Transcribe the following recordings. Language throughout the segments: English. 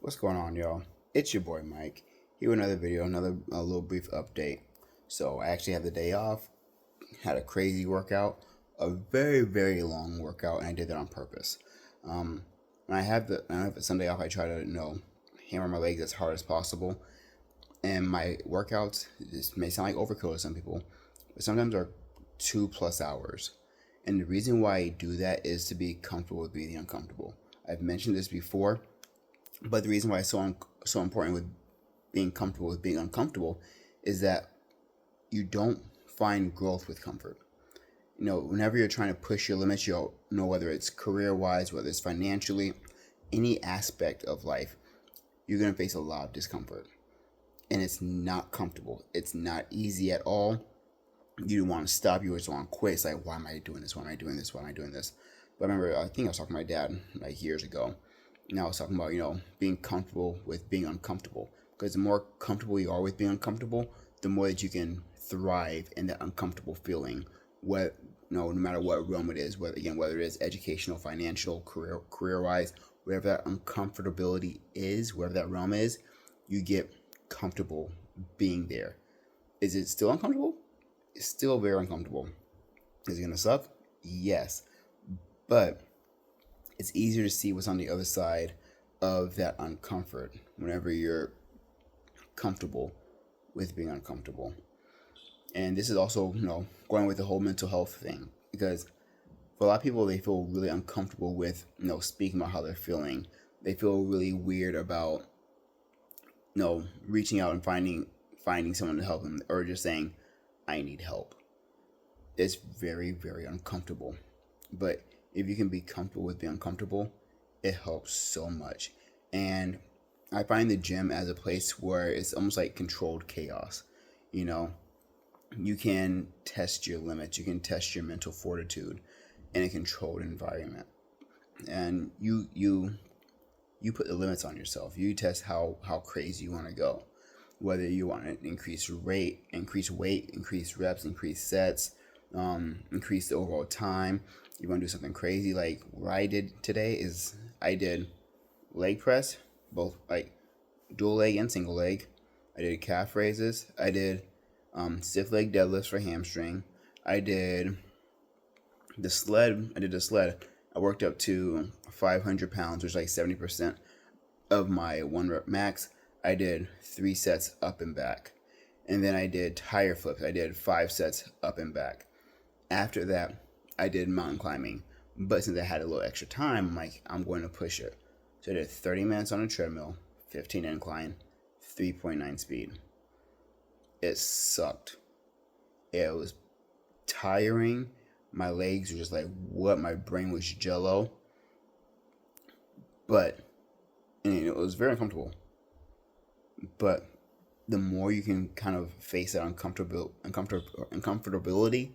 What's going on, y'all? It's your boy Mike here with another video, another a little brief update. So I actually had the day off, had a crazy workout, a very long workout, and I did that on purpose. When I have the Sunday off, I try to hammer my legs as hard as possible, and my workouts, this may sound like overkill to some people, but sometimes are 2+ hours. And the reason why I do that is to be comfortable with being uncomfortable. I've mentioned this before, but the reason why it's so important with being comfortable with being uncomfortable is that you don't find growth with comfort. Whenever you're trying to push your limits, you'll know whether it's career wise, whether it's financially, any aspect of life, you're gonna face a lot of discomfort, and it's not comfortable. It's not easy at all. You want to stop. You just want to quit. It's like, why am I doing this? Why am I doing this? Why am I doing this? But I remember, I think I was talking to my dad like years ago. And I was talking about, being comfortable with being uncomfortable. Because the more comfortable you are with being uncomfortable, the more that you can thrive in that uncomfortable feeling. No matter what realm it is, whether it is educational, financial, career wise, whatever that uncomfortability is, wherever that realm is, you get comfortable being there. Is it still uncomfortable? It's still very uncomfortable. Is it gonna suck? Yes. But it's easier to see what's on the other side of that uncomfort whenever you're comfortable with being uncomfortable. And this is also, going with the whole mental health thing. Because for a lot of people, they feel really uncomfortable with, speaking about how they're feeling. They feel really weird about, reaching out and finding someone to help them, or just saying, I need help. It's very uncomfortable. But if you can be comfortable with being uncomfortable, it helps so much. And I find the gym as a place where it's almost like controlled chaos. You can test your limits, you can test your mental fortitude in a controlled environment. And you put the limits on yourself. You test how crazy you want to go. Whether you want to increase weight, increase reps, increase sets, increase the overall time. You want to do something crazy, like what I did today is I did leg press, both like dual leg and single leg. I did calf raises. I did stiff leg deadlifts for hamstring. I did the sled. I worked up to 500 pounds, which is like 70% of my 1 rep max. I did 3 sets up and back. And then I did tire flips. I did 5 sets up and back. After that, I did mountain climbing. But since I had a little extra time, I'm like, I'm going to push it. So I did 30 minutes on a treadmill, 15 incline, 3.9 speed. It sucked. It was tiring. My legs were just like, what? My brain was jello. But, and it was very uncomfortable. But the more you can kind of face that uncomfortability,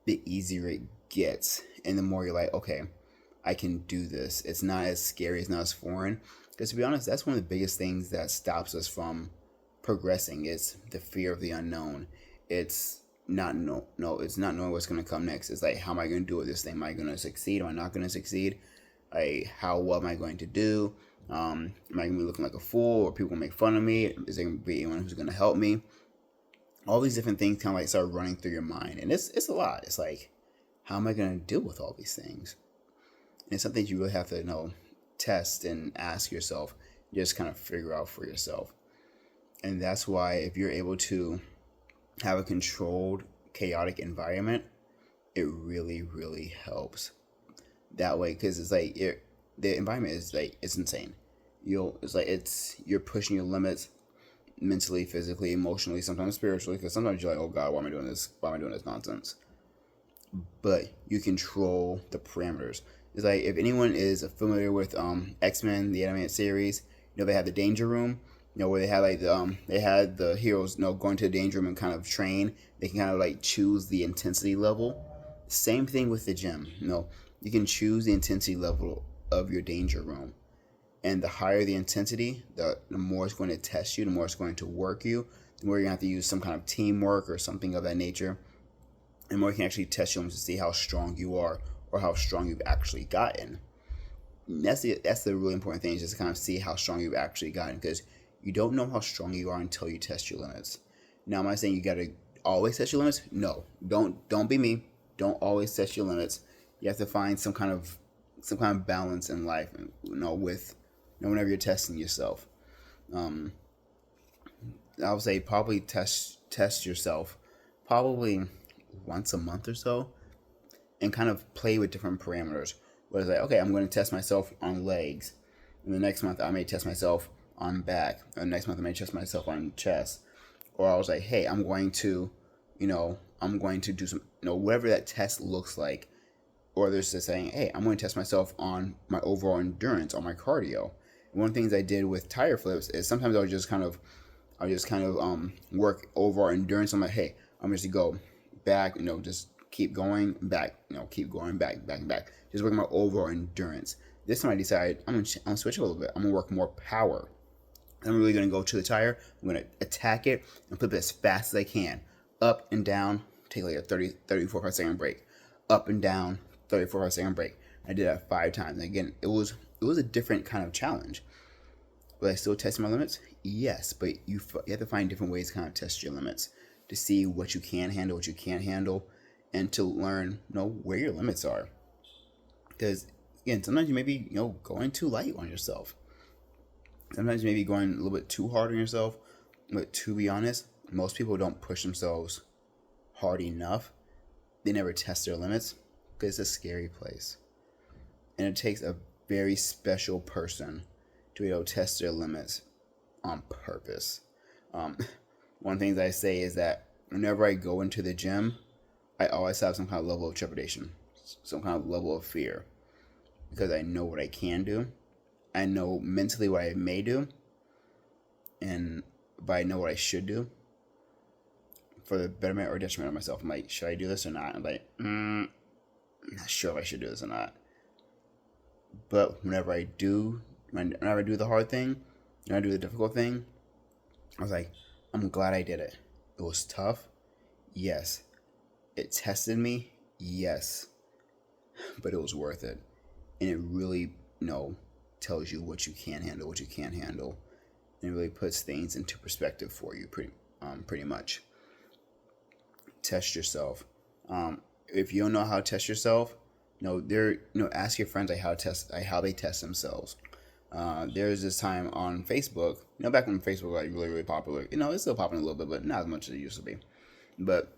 the easier it gets. And the more you're like, okay, I can do this. It's not as scary, it's not as foreign. Because to be honest, that's one of the biggest things that stops us from progressing. It's the fear of the unknown. It's it's not knowing what's going to come next. It's like, how am I going to do with this thing? Am I going to succeed? Am I not going to succeed? How well am I going to do? Am I going to be looking like a fool, or people make fun of me? Is there going to be anyone who's going to help me? All these different things kind of like start running through your mind, and it's a lot. It's like, how am I going to deal with all these things? And it's something you really have to test and ask yourself, just kind of figure out for yourself. And that's why if you're able to have a controlled, chaotic environment, it really helps. That way, because it's like the environment is like, it's insane. You're pushing your limits mentally, physically, emotionally, sometimes spiritually, because sometimes you're like, oh God, why am I doing this? Why am I doing this nonsense? But you control the parameters. It's like, if anyone is familiar with X-Men, the animated series, they have the danger room, where they had like they had the heroes, going to the danger room and kind of train. They can kind of like choose the intensity level. Same thing with the gym. You can choose the intensity level of your danger room. And the higher the intensity, the more it's going to test you, the more it's going to work you, the more you're going to have to use some kind of teamwork or something of that nature. And more you can actually test you to see how strong you are, or how strong you've actually gotten. that's the really important thing, is just to kind of see how strong you've actually gotten, because you don't know how strong you are until you test your limits. Now, am I saying you got to always test your limits? No, don't be me. Don't always test your limits. You have to find some kind of balance in life, with whenever you're testing yourself. Um, I would say probably test yourself probably once a month or so, and kind of play with different parameters. Where it's like, okay, I'm going to test myself on legs, and the next month I may test myself on back, and the next month I may test myself on chest. Or I was like, hey, I'm going to do some, whatever that test looks like. Or there's just saying, hey, I'm going to test myself on my overall endurance, on my cardio. And one of the things I did with tire flips is sometimes I would just kind of work overall endurance. I'm like, hey, I'm just to go back, just keep going back, keep going back and back. Just working my overall endurance. This time I decided I'm gonna switch a little bit. I'm gonna work more power. I'm really gonna go to the tire. I'm gonna attack it and flip it as fast as I can, up and down. Take like a 34 second break, up and down, 34 second break. I did that 5 times. And again, it was a different kind of challenge. Will I still test my limits? Yes, but you have to find different ways to kind of test your limits, to see what you can handle, what you can't handle, and to learn, where your limits are. Because again, sometimes you may be, going too light on yourself. Sometimes you may be going a little bit too hard on yourself. But to be honest, most people don't push themselves hard enough. They never test their limits, because it's a scary place, and it takes a very special person to be able to test their limits on purpose. One thing I say is that whenever I go into the gym, I always have some kind of level of trepidation, some kind of level of fear, because I know what I can do. I know mentally what I may do, but I know what I should do for the betterment or detriment of myself. I'm like, should I do this or not? I'm like, I'm not sure if I should do this or not. But whenever I do the hard thing, when I do the difficult thing, I was like, I'm glad I did it. It was tough, yes. It tested me, yes. But it was worth it. And it really, tells you what you can handle, what you can't handle. And it really puts things into perspective for you, pretty much. Test yourself. If you don't know how to test yourself, ask your friends how they test themselves. There's this time on Facebook, back when Facebook was like really, really popular. It's still popping a little bit, but not as much as it used to be. But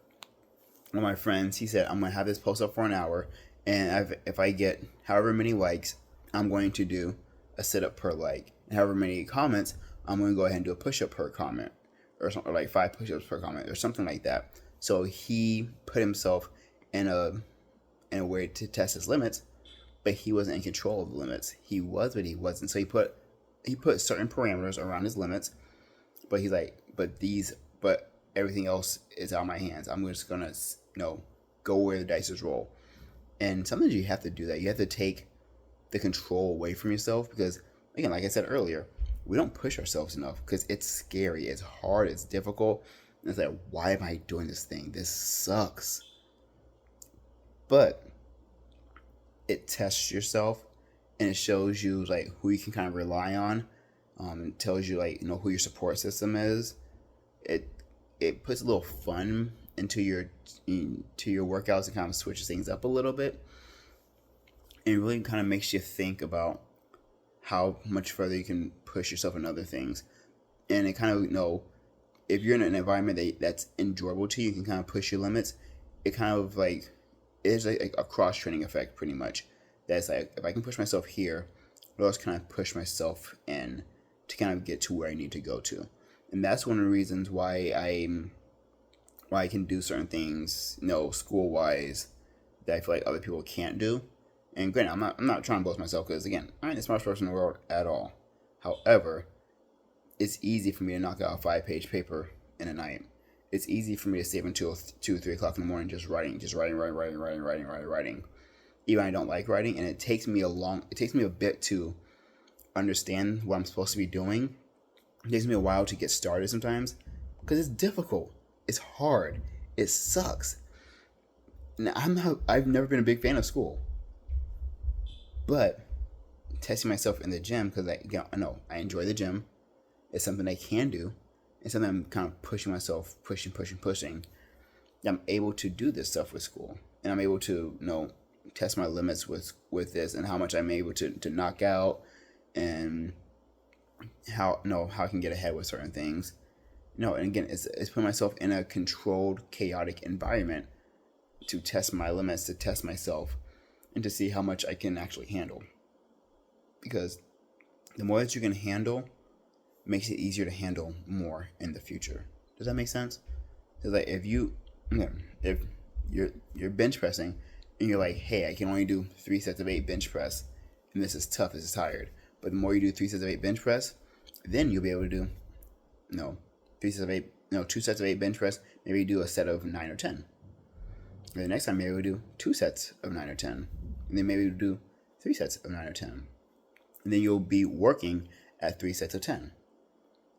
one of my friends, he said, I'm going to have this post up for an hour, and if I get however many likes, I'm going to do a sit-up per like. And however many comments, I'm going to go ahead and do a push-up per comment, or something, or like 5 push-ups per comment, or something like that. So he put himself in a way to test his limits, but he wasn't in control of the limits. He was, but he wasn't. So he put certain parameters around his limits, but he's like, but everything else is out of my hands. I'm just gonna, go where the dice roll. And sometimes you have to do that. You have to take the control away from yourself, because again, like I said earlier, we don't push ourselves enough because it's scary, it's hard, it's difficult. And it's like, why am I doing this thing? This sucks. But it tests yourself, and it shows you like who you can kind of rely on. It tells you like who your support system is. It puts a little fun into your workouts and kind of switches things up a little bit. And it really kind of makes you think about how much further you can push yourself in other things. And it kind of, if you're in an environment that's enjoyable to you, you can kind of push your limits. It kind of like, it's like a cross-training effect, pretty much. That's like, if I can push myself here, what else can I push myself in to kind of get to where I need to go to? And that's one of the reasons why I can do certain things, school-wise, that I feel like other people can't do. And granted, I'm not trying to boast myself, because again, I ain't the smartest person in the world at all. However, it's easy for me to knock out a 5-page paper in a night. It's easy for me to stay up until 2, 3 o'clock in the morning just writing. Even I don't like writing, and it takes me a bit to understand what I'm supposed to be doing. It takes me a while to get started sometimes, because it's difficult. It's hard. It sucks. Now, I've never been a big fan of school. But testing myself in the gym because I know I enjoy the gym. It's something I can do. It's something I'm kind of pushing myself, pushing. I'm able to do this stuff with school, and I'm able to test my limits with this, and how much I'm able to knock out, and how how I can get ahead with certain things. And again, it's putting myself in a controlled, chaotic environment to test my limits, to test myself, and to see how much I can actually handle. Because the more that you can handle makes it easier to handle more in the future. Does that make sense? Because like if you're bench pressing and you're like, hey, I can only do 3 sets of 8 bench press, and this is tough, this is tired. But the more you do 3 sets of 8 bench press, then you'll be able to do 3 sets of 8, 2 sets of 8 bench press. Maybe you do a set of 9 or 10. And the next time maybe we do 2 sets of 9 or 10, and then maybe we do 3 sets of 9 or 10, and then you'll be working at 3 sets of 10.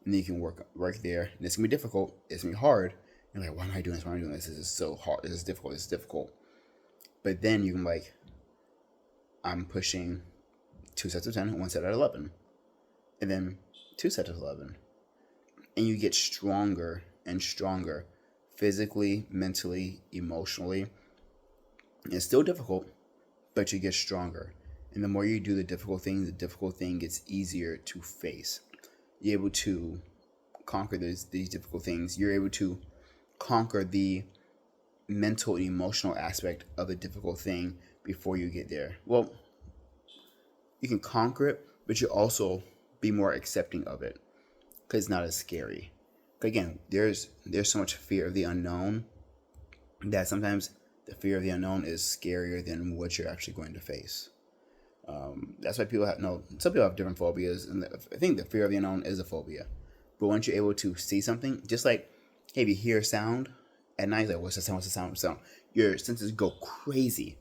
And then you can work there. And it's gonna be difficult. It's gonna be hard. You're like, why am I doing this? Why am I doing this? This is so hard. This is difficult. This is difficult. But then you can I'm pushing 2 sets of 10, 1 set at 11, and then 2 sets of 11, and you get stronger and stronger, physically, mentally, emotionally. It's still difficult, but you get stronger. And the more you do the difficult thing gets easier to face. You're able to conquer these difficult things. You're able to conquer the mental and emotional aspect of a difficult thing before you get there. Well, you can conquer it, but you also be more accepting of it because it's not as scary. Again, there's so much fear of the unknown that sometimes the fear of the unknown is scarier than what you're actually going to face. That's why some people have different phobias, and I think the fear of the unknown is a phobia. But once you're able to see something, just like, hey, if you hear a sound at night, like, what's the sound? What's the sound? What's the sound? Your senses go crazy.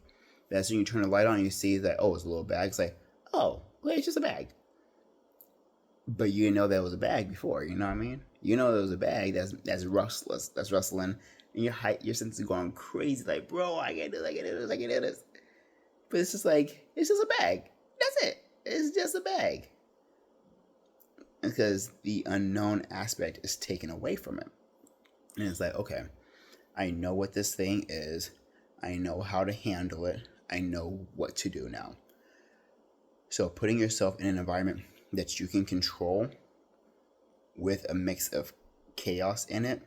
That's when you turn the light on and you see that, oh, it's a little bag. It's like, oh, well, it's just a bag. But you didn't know that was a bag before. You know what I mean? You know it was a bag that's rustless, that's rustling, and your senses are going crazy. Like, bro, I can do this. But it's just like, it's just a bag. That's it. It's just a bag. Because the unknown aspect is taken away from it. And it's like, okay, I know what this thing is. I know how to handle it. I know what to do now. So putting yourself in an environment that you can control with a mix of chaos in it,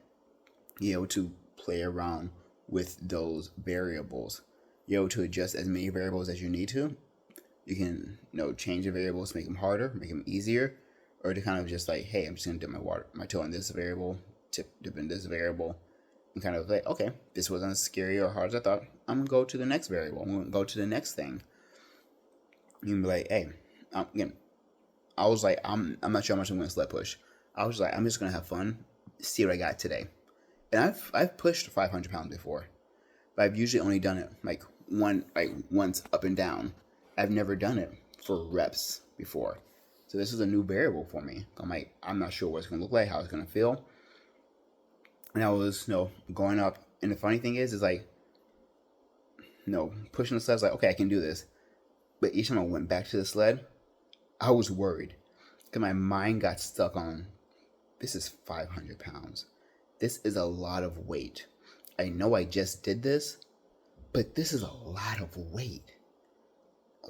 you're able to play around with those variables. You're able to adjust as many variables as you need to. You can change the variables, make them harder, make them easier, or to kind of just like, hey, I'm just gonna dip my toe in this variable, dip in this variable, and kind of like, okay, this wasn't as scary or hard as I thought. I'm gonna go to the next variable. I'm gonna go to the next thing. You can be like, hey, again, I was like, I'm not sure how much I'm gonna sled push. I was like, I'm just gonna have fun, see what I got today. And I've pushed 500 pounds before, but I've usually only done it once up and down. I've never done it for reps before. So this is a new variable for me. I'm not sure what it's gonna look like, how it's gonna feel. And I was, going up. And the funny thing is like, pushing the sled, like, okay, I can do this. But each time I went back to the sled, I was worried. Because my mind got stuck on, this is 500 pounds. This is a lot of weight. I know I just did this, but this is a lot of weight.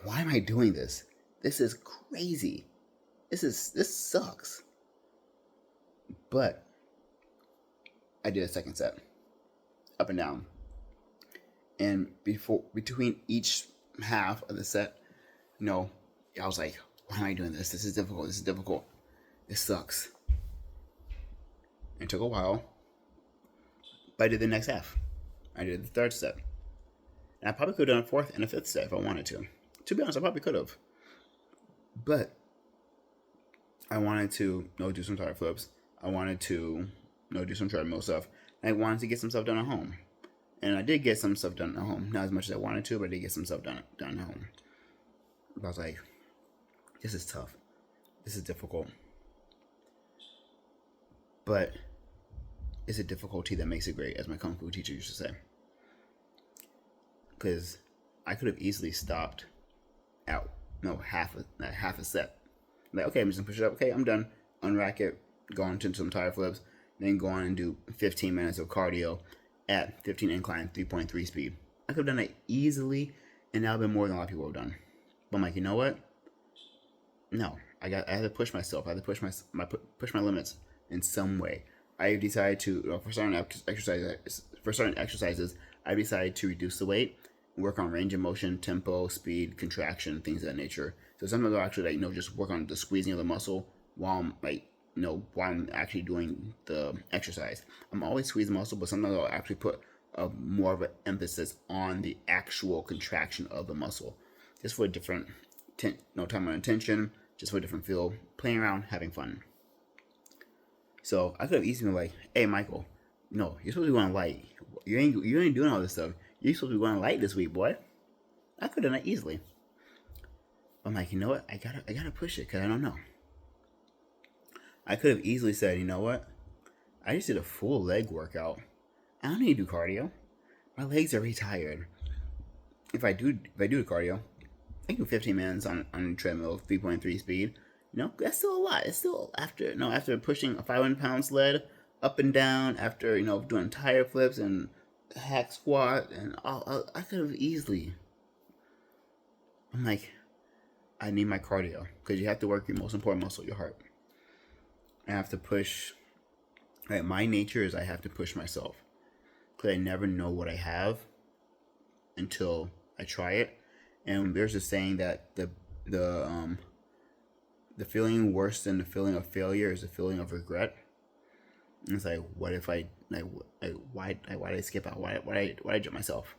Why am I doing this? This is crazy. This sucks. But I did a second set, up and down. And between each half of the set, I was like, why am I doing this? This is difficult. This sucks. It took a while, but I did the next half. I did the third set. And I probably could have done a fourth and a fifth set if I wanted to. To be honest, I probably could have. But I wanted to do some tire flips. I wanted to do some treadmill stuff. And I wanted to get some stuff done at home. And I did get some stuff done at home. Not as much as I wanted to, but I did get some stuff done at home. But I was like, this is tough. This is difficult. But it's a difficulty that makes it great, as my Kung Fu teacher used to say. Because I could have easily stopped at no, half a set. Like, okay, I'm just gonna push it up. Okay, I'm done. Unrack it, go on to some tire flips, then go on and do 15 minutes of cardio at 15 incline, 3.3 speed. I could have done it easily, and that would have been more than a lot of people have done. But I'm like, you know what? No, I had to push myself. I had to push my limits in some way. I decided to for certain exercises. I decided to reduce the weight, work on range of motion, tempo, speed, contraction, things of that nature. So sometimes I'll actually just work on the squeezing of the muscle while I'm while I'm actually doing the exercise. I'm always squeezing muscle, but sometimes I'll actually put more of an emphasis on the actual contraction of the muscle, just for a different time on attention, just for a different feel, playing around, having fun. So I could have easily been like, "Hey, Michael, no, you're supposed to be going light. You ain't doing all this stuff. You're supposed to be going light this week, boy." I could have done that easily. I'm like, you know what? I gotta push it because I don't know. I could have easily said, you know what? I just did a full leg workout. I don't need to do cardio. My legs are retired. If I do the cardio, I can do 15 minutes on a treadmill, 3.3 speed. That's still a lot. It's still after pushing a 500 pound sled up and down, after doing tire flips and hack squat and all, I could have easily. I'm like, I need my cardio because you have to work your most important muscle, your heart. I have to push. Right, my nature is I have to push myself because I never know what I have until I try it. And there's a saying that the feeling worse than the feeling of failure is the feeling of regret. And it's like, what if why did I skip out? Why did I jump myself?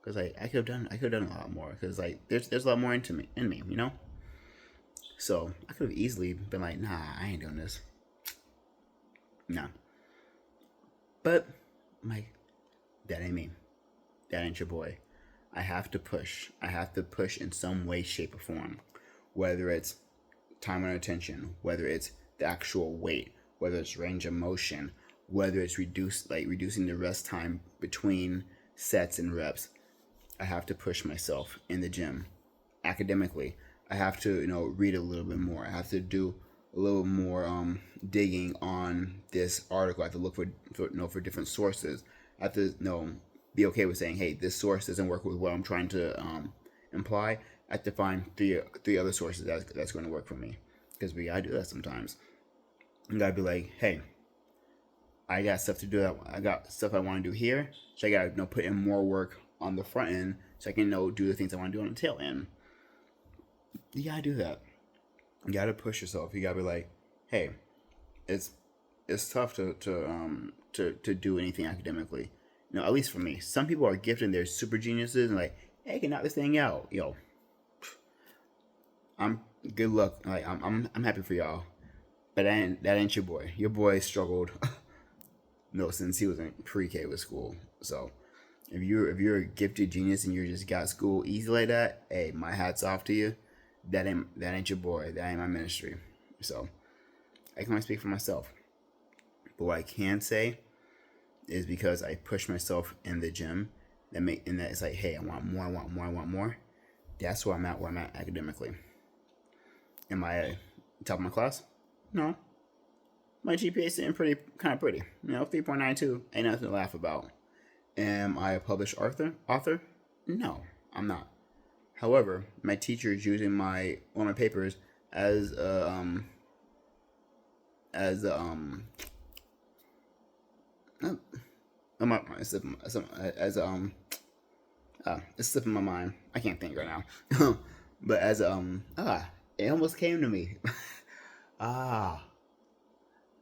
Because I could have done a lot more. Because there's a lot more in me, So I could have easily been like, nah, I ain't doing this. Nah. But that ain't me. That ain't your boy. I have to push. I have to push in some way, shape, or form. Whether it's time and attention, whether it's the actual weight, whether it's range of motion, whether it's reducing the rest time between sets and reps. I have to push myself in the gym. Academically, I have to read a little bit more. I have to do a little more digging on this article. I have to look for different sources. I have to be okay with saying, hey, this source doesn't work with what I'm trying to imply. I have to find three other sources that's going to work for me, because we gotta do that sometimes. You gotta be like, hey, I got stuff to do. I got stuff I want to do here, so I gotta put in more work on the front end so I can do the things I want to do on the tail end. You gotta do that. You gotta push yourself. You gotta be like, hey, it's tough to do anything academically. At least for me. Some people are gifted; they're super geniuses, and like, hey, I can knock this thing out. Yo, I'm good luck. Like, I'm happy for y'all, but that ain't your boy. Your boy struggled, since he was in pre-K with school. So if you're a gifted genius and you just got school easy like that, hey, my hat's off to you. That ain't your boy. That ain't my ministry. So I can only speak for myself. But what I can say is, because I push myself in the gym, that it's like, hey, I want more, I want more. That's where I'm at academically. Am I top of my class? No. My GPA is sitting kind of pretty. 3.92 ain't nothing to laugh about. Am I a published author? No, I'm not. However, my teacher is using one of my papers as it's slipping my mind. I can't think right now. But it almost came to me. As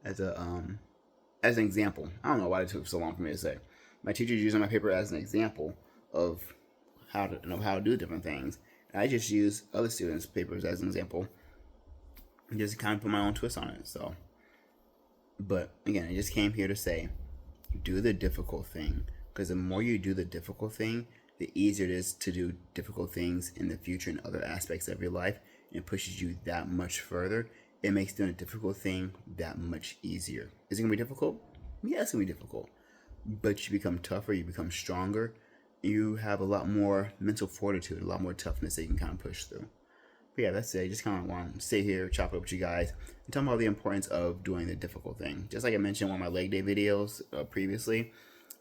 as an example. I don't know why it took so long for me to say. My teacher is using my paper as an example of how to do different things. And I just use other students' papers as an example, and just kind of put my own twist on it. So, but again, I just came here to say, do the difficult thing, because the more you do the difficult thing, the easier it is to do difficult things in the future in other aspects of your life, and it pushes you that much further. It makes doing a difficult thing that much easier. Is it gonna be difficult? Yeah, it's gonna be difficult, but you become tougher, you become stronger, you have a lot more mental fortitude, a lot more toughness that you can kind of push through. But yeah, that's it. I just kind of want to sit here, chop it up with you guys, and talk about the importance of doing the difficult thing. Just like I mentioned in one of my leg day videos previously,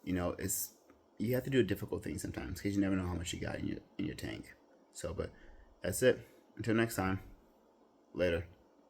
it's you have to do a difficult thing sometimes because you never know how much you got in your tank. So, but that's it. Until next time, later.